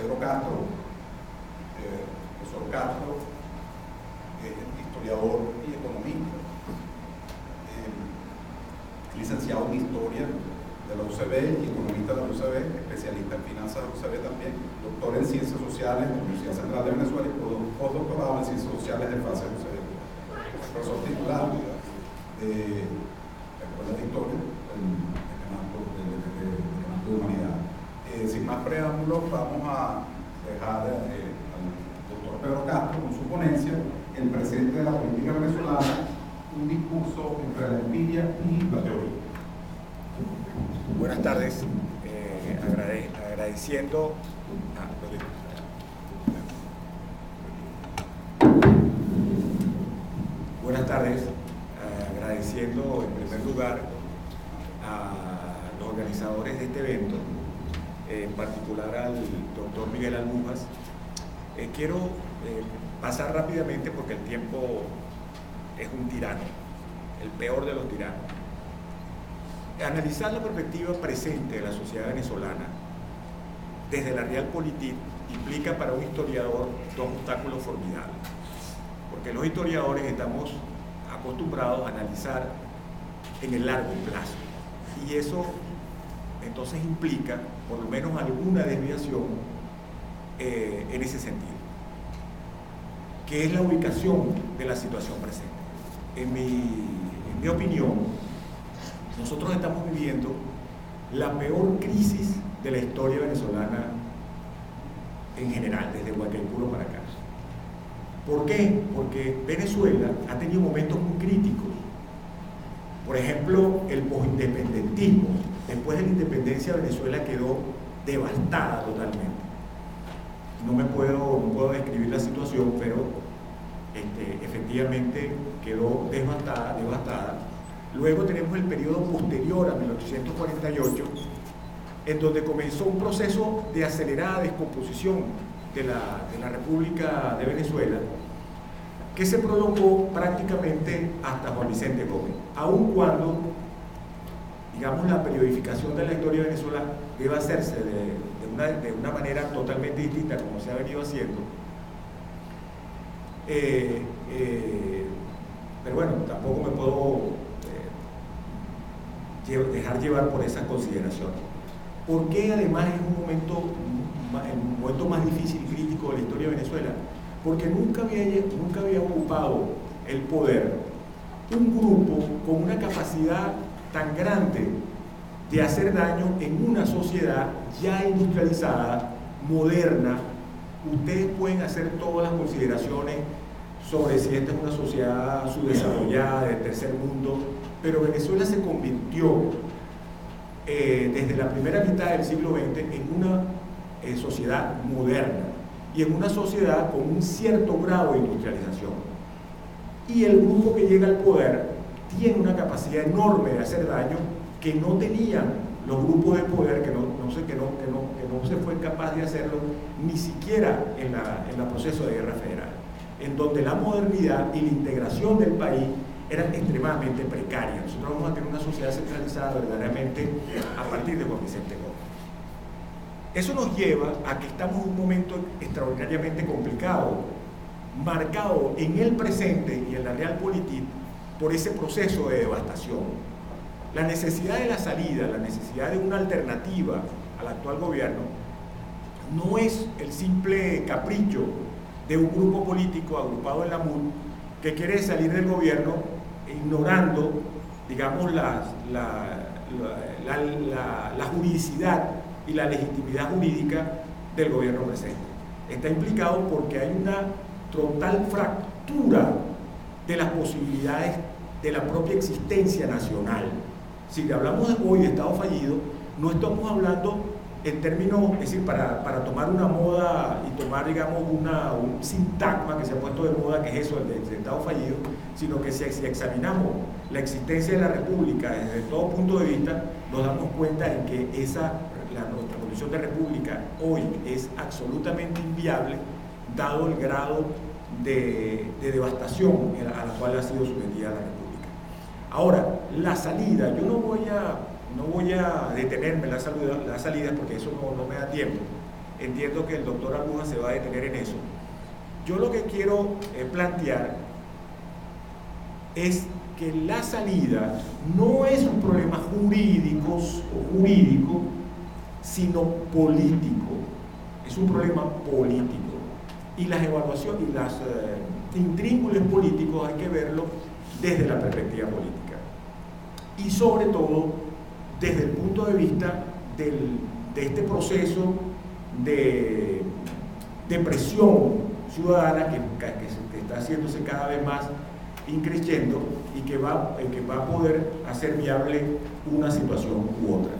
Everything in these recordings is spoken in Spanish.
Pedro Castro, profesor Castro, historiador y economista, licenciado en Historia de la UCB y economista de la UCB, especialista en finanzas de la UCB también, doctor en Ciencias Sociales de la Universidad Central de Venezuela y postdoctorado en Ciencias Sociales de FASE de UCB, profesor titular de la Escuela de Historia del Departamento de Humanidad. Sin más preámbulos, vamos a dejar al doctor Pedro Castro con su ponencia, el presente de la política venezolana, un discurso entre la empiria y la teoría. Buenas tardes, agradeciendo buenas tardes, agradeciendo en primer lugar a los organizadores de este evento, en particular al doctor Miguel Almujas. Quiero pasar rápidamente porque el tiempo es un tirano, el peor de los tiranos. Analizar la perspectiva presente de la sociedad venezolana desde la Realpolitik implica para un historiador dos obstáculos formidables, porque los historiadores estamos acostumbrados a analizar en el largo plazo, y eso entonces implica por lo menos alguna desviación en ese sentido, que es la ubicación de la situación presente. En mi opinión, nosotros estamos viviendo la peor crisis de la historia venezolana en general, desde Guaycaipuro para acá. ¿Por qué? Porque Venezuela ha tenido momentos muy críticos. Por ejemplo, el postindependentismo. Después de la independencia, Venezuela quedó devastada totalmente. No puedo describir la situación, pero efectivamente quedó devastada. Luego tenemos el periodo posterior a 1848, en donde comenzó un proceso de acelerada descomposición de la República de Venezuela, que se prolongó prácticamente hasta Juan Vicente Gómez, aun cuando, digamos, la periodificación de la historia de Venezuela debe hacerse de una manera totalmente distinta como se ha venido haciendo. Pero bueno, tampoco me puedo dejar llevar por esas consideraciones. ¿Por qué además es el momento más difícil y crítico de la historia de Venezuela? Porque nunca había ocupado el poder un grupo con una capacidad tan grande de hacer daño en una sociedad ya industrializada, moderna. Ustedes pueden hacer todas las consideraciones sobre si esta es una sociedad subdesarrollada, de tercer mundo, pero Venezuela se convirtió desde la primera mitad del siglo XX en una sociedad moderna y en una sociedad con un cierto grado de industrialización. Y el grupo que llega al poder tiene una capacidad enorme de hacer daño que no tenían los grupos de poder, que no se fue capaz de hacerlo ni siquiera en el proceso de guerra federal, en donde la modernidad y la integración del país eran extremadamente precarias. Nosotros vamos a tener una sociedad centralizada verdaderamente a partir de Juan Vicente Gómez. Eso nos lleva a que estamos en un momento extraordinariamente complicado, marcado en el presente y en la Realpolitik por ese proceso de devastación. La necesidad de la salida, la necesidad de una alternativa al actual gobierno, no es el simple capricho de un grupo político agrupado en la MUD que quiere salir del gobierno ignorando, digamos, la juridicidad y la legitimidad jurídica del gobierno presente. Está implicado porque hay una total fractura de las posibilidades de la propia existencia nacional. Si hablamos hoy de Estado fallido, no estamos hablando en términos, es decir, para tomar una moda y tomar, digamos, un sintagma que se ha puesto de moda, que es eso, el de Estado fallido, sino que si examinamos la existencia de la República desde todo punto de vista, nos damos cuenta en que nuestra condición de República hoy es absolutamente inviable, dado el grado de devastación a la cual ha sido sometida la República. Ahora, la salida, yo no voy a detenerme en las salidas porque eso no me da tiempo, entiendo que el doctor Aguja se va a detener en eso. Yo lo que quiero plantear es que la salida no es un problema jurídico, sino político. Es un problema político. Y las evaluaciones y los intríngulis políticos hay que verlo desde la perspectiva política. Y sobre todo desde el punto de vista de este proceso de presión ciudadana que está haciéndose cada vez más increciendo y que va a poder hacer viable una situación u otra.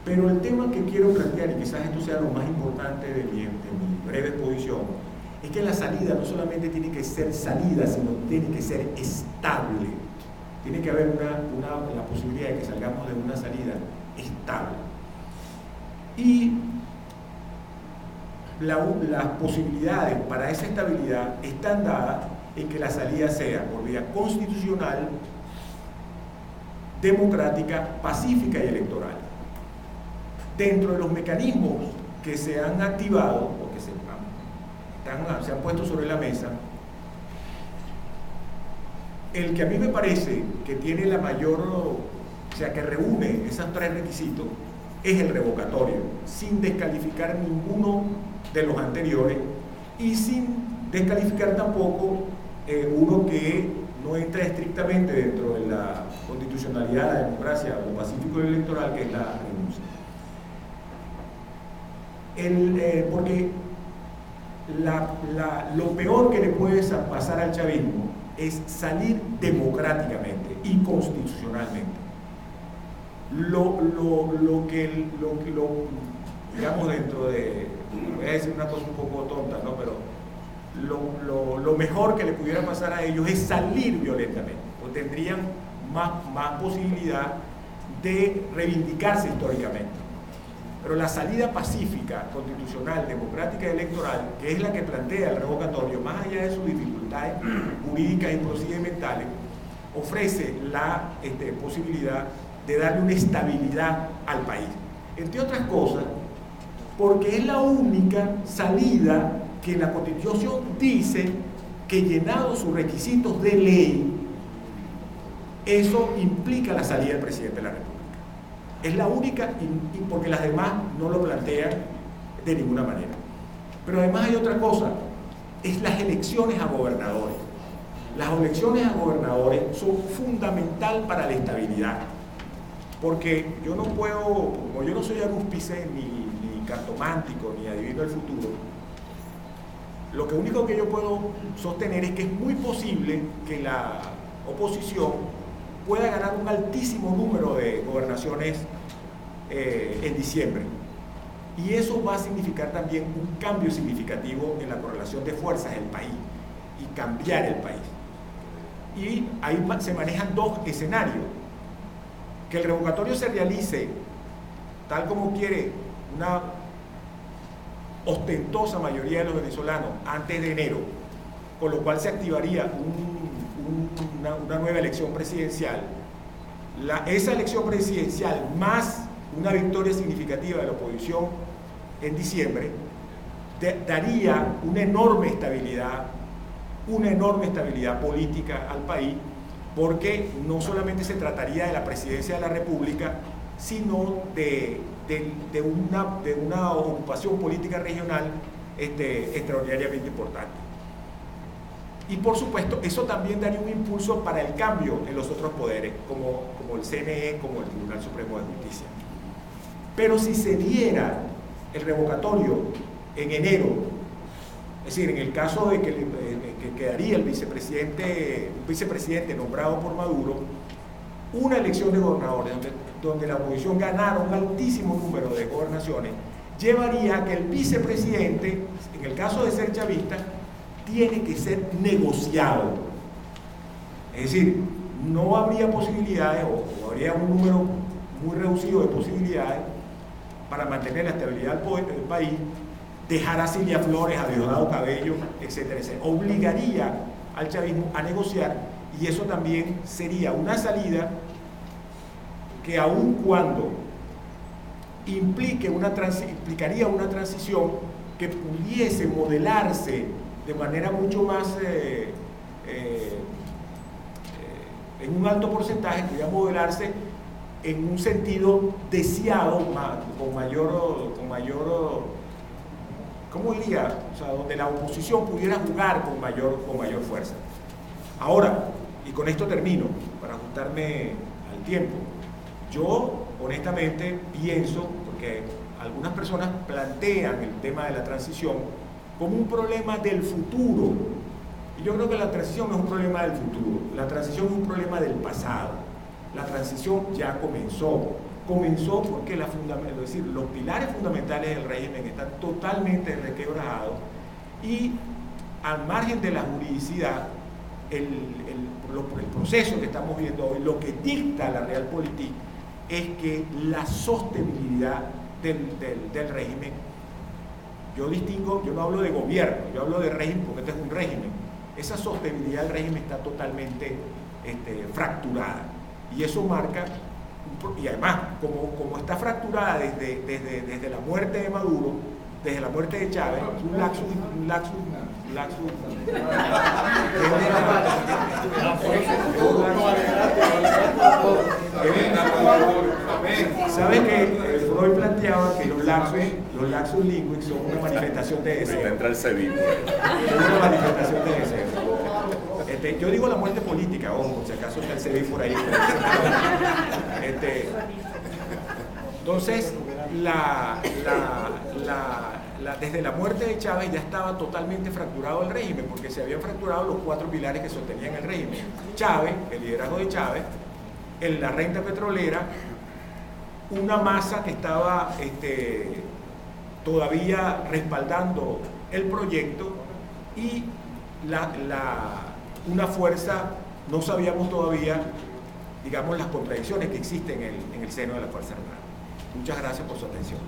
Pero el tema que quiero plantear, y quizás esto sea lo más importante de mi breve exposición, es que la salida no solamente tiene que ser salida, sino tiene que ser estable. Tiene que haber la posibilidad de que salgamos de una salida estable. Y las posibilidades para esa estabilidad están dadas en que la salida sea por vía constitucional, democrática, pacífica y electoral. Dentro de los mecanismos que se han activado o que se han puesto sobre la mesa, el que a mí me parece que tiene la mayor, o sea, que reúne esos tres requisitos, es el revocatorio, sin descalificar ninguno de los anteriores y sin descalificar tampoco uno que no entra estrictamente dentro de la constitucionalidad, la democracia, lo pacífico y electoral, que es la renuncia. Porque lo peor que le puede pasar al chavismo es salir democráticamente y constitucionalmente. Digamos, dentro de, voy a decir una cosa un poco tonta, ¿no? Pero lo mejor que le pudiera pasar a ellos es salir violentamente, pues tendrían más posibilidad de reivindicarse históricamente. Pero la salida pacífica, constitucional, democrática y electoral, que es la que plantea el revocatorio, más allá de sus dificultades jurídicas y procedimentales, ofrece la posibilidad de darle una estabilidad al país. Entre otras cosas, porque es la única salida que la Constitución dice que, llenados sus requisitos de ley, eso implica la salida del presidente de la República. Es la única, y porque las demás no lo plantean de ninguna manera. Pero además hay otra cosa, es las elecciones a gobernadores. Las elecciones a gobernadores son fundamental para la estabilidad. Porque yo no puedo, como yo no soy arúspice, ni cartomántico, ni adivino el futuro, lo único que yo puedo sostener es que es muy posible que la oposición pueda ganar un altísimo número de gobernaciones en diciembre. Y eso va a significar también un cambio significativo en la correlación de fuerzas del país y cambiar el país. Y ahí se manejan dos escenarios. Que el revocatorio se realice tal como quiere una ostentosa mayoría de los venezolanos antes de enero, con lo cual se activaría una nueva elección presidencial. Esa elección presidencial más una victoria significativa de la oposición en diciembre daría una enorme estabilidad política al país, porque no solamente se trataría de la presidencia de la República, sino de una ocupación política regional extraordinariamente importante. Y por supuesto, eso también daría un impulso para el cambio en los otros poderes, como el CNE, como el Tribunal Supremo de Justicia. Pero si se diera el revocatorio en enero, es decir, en el caso de que quedaría un vicepresidente nombrado por Maduro, una elección de gobernadores donde la oposición ganara un altísimo número de gobernaciones, llevaría a que el vicepresidente, en el caso de ser chavista, tiene que ser negociado. Es decir, no habría posibilidades, o habría un número muy reducido de posibilidades para mantener la estabilidad del país, dejar a Cilia Flores, a Diosdado Cabello, etcétera, etcétera. Obligaría al chavismo a negociar, y eso también sería una salida que, aun cuando implicaría una transición que pudiese modelarse de manera mucho más, en un alto porcentaje, pudiera modelarse en un sentido deseado, con mayor, ¿cómo diría? O sea, donde la oposición pudiera jugar con mayor fuerza. Ahora, y con esto termino, para ajustarme al tiempo, yo honestamente pienso, porque algunas personas plantean el tema de la transición como un problema del futuro, y yo creo que la transición no es un problema del futuro, la transición es un problema del pasado. La transición ya comenzó porque es decir, los pilares fundamentales del régimen están totalmente requebrados, y al margen de la juridicidad, el proceso que estamos viendo hoy, lo que dicta la realpolitik es que la sostenibilidad del régimen, yo no hablo de gobierno, yo hablo de régimen porque este es un régimen, esa sostenibilidad del régimen está totalmente fracturada, y eso marca, y además como está fracturada desde la muerte de Maduro, desde la muerte de Chávez, un laxus ¿Sabes que Freud planteaba que los laxus lingües son una manifestación de deseo? Entra el Sevilla. Es una manifestación de deseo. Yo digo la muerte política, ojo, si acaso está el Sevilla por ahí. Entonces, desde la muerte de Chávez ya estaba totalmente fracturado el régimen, porque se habían fracturado los 4 pilares que sostenían el régimen. Chávez, el liderazgo de Chávez, la renta petrolera, una masa que estaba todavía respaldando el proyecto, y una fuerza, no sabíamos todavía, digamos, las contradicciones que existen en el seno de la Fuerza Armada. Muchas gracias por su atención.